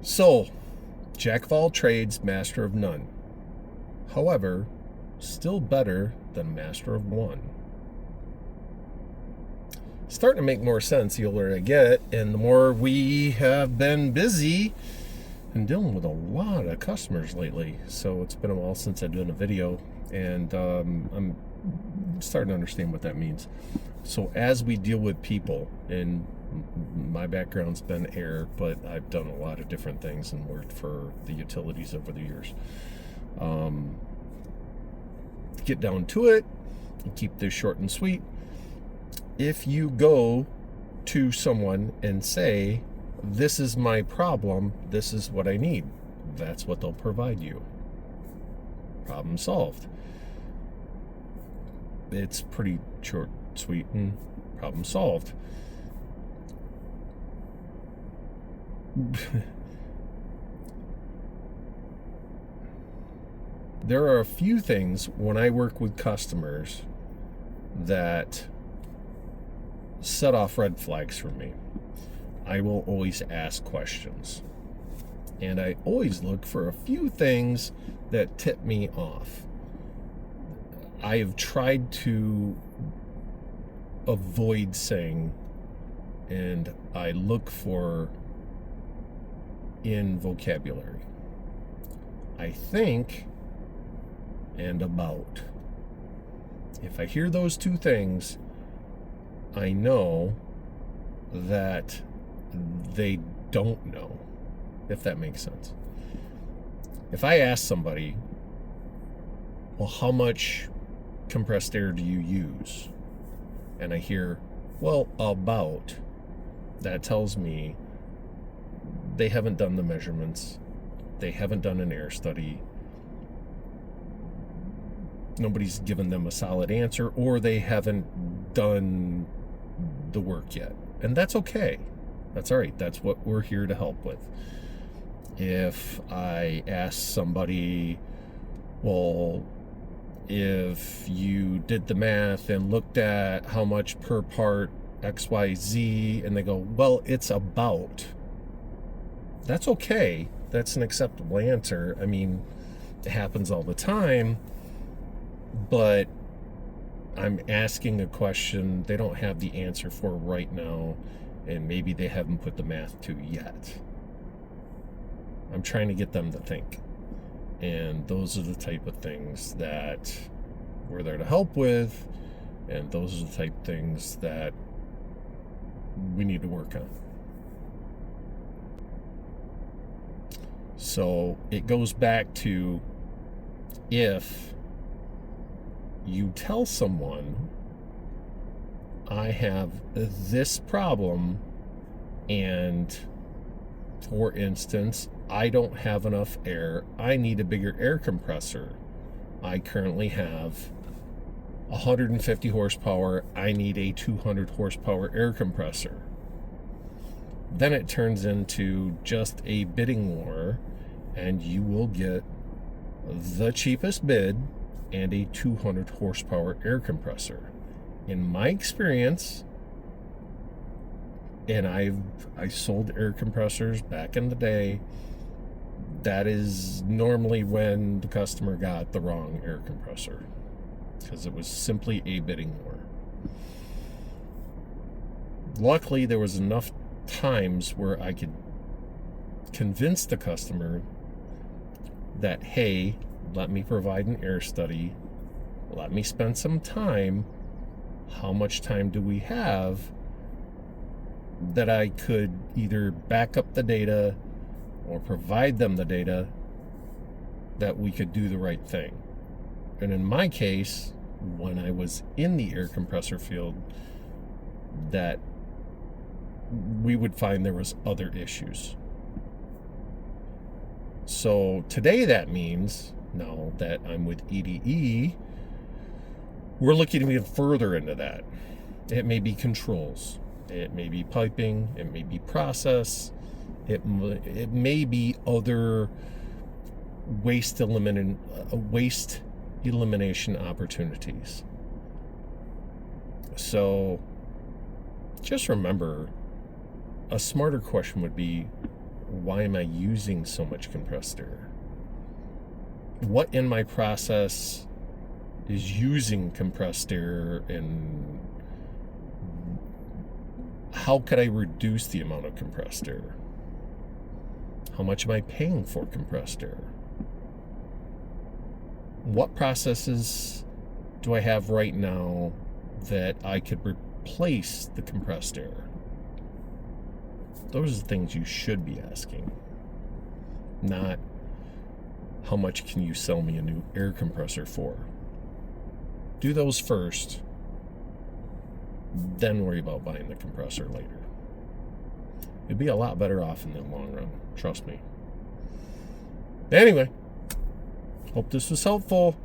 So, jack of all trades, master of none. However, still better than master of one. Starting to make more sense the older I get, and the more we have been busy and dealing with a lot of customers lately. So it's been a while since I've done a video, and I'm starting to understand what that means. So as we deal with people, and my background's been air, but I've done a lot of different things and worked for the utilities over the years. To get down to it, and keep this short and sweet, if you go to someone and say, this is my problem, this is what I need, that's what they'll provide you. Problem solved. It's pretty short, sweet, and problem solved. There are a few things when I work with customers that set off red flags for me. I will always ask questions, and I always look for a few things that tip me off. I have tried to avoid saying, and I look for in vocabulary. I think and about. If I hear those two things, I know that they don't know, if that makes sense. If I ask somebody, well, how much compressed air do you use? And I hear, well, about, that tells me they haven't done the measurements, they haven't done an air study, nobody's given them a solid answer, or they haven't done the work yet. And that's okay. That's all right. That's what we're here to help with. If I ask somebody, well, if you did the math and looked at how much per part XYZ, and they go, well, it's about, that's okay. That's an acceptable answer. I mean, it happens all the time, but I'm asking a question they don't have the answer for right now, and maybe they haven't put the math to yet. I'm trying to get them to think. And those are the type of things that we're there to help with, and those are the type of things that we need to work on. So it goes back to, if you tell someone, I have this problem, and for instance, I don't have enough air, I need a bigger air compressor. I currently have 150 horsepower, I need a 200 horsepower air compressor. Then it turns into just a bidding war, and you will get the cheapest bid and a 200 horsepower air compressor. In my experience, and I sold air compressors back in the day, that is normally when the customer got the wrong air compressor, because it was simply a bidding war. Luckily, there was enough times where I could convince the customer that, hey, let me provide an air study, let me spend some time. How much time do we have? That I could either back up the data or provide them the data that we could do the right thing. And in my case, when I was in the air compressor field, that we would find there was other issues. So today that means, now that I'm with EDE, we're looking even further into that. It may be controls, it may be piping, it may be process, it may be other waste elimination opportunities. So just remember, a smarter question would be, why am I using so much compressed air? What in my process is using compressed air, and how could I reduce the amount of compressed air? How much am I paying for compressed air? What processes do I have right now that I could replace the compressed air? Those are the things you should be asking. Not how much can you sell me a new air compressor for? Do those first, then worry about buying the compressor later. You'll be a lot better off in the long run, trust me. Anyway, hope this was helpful.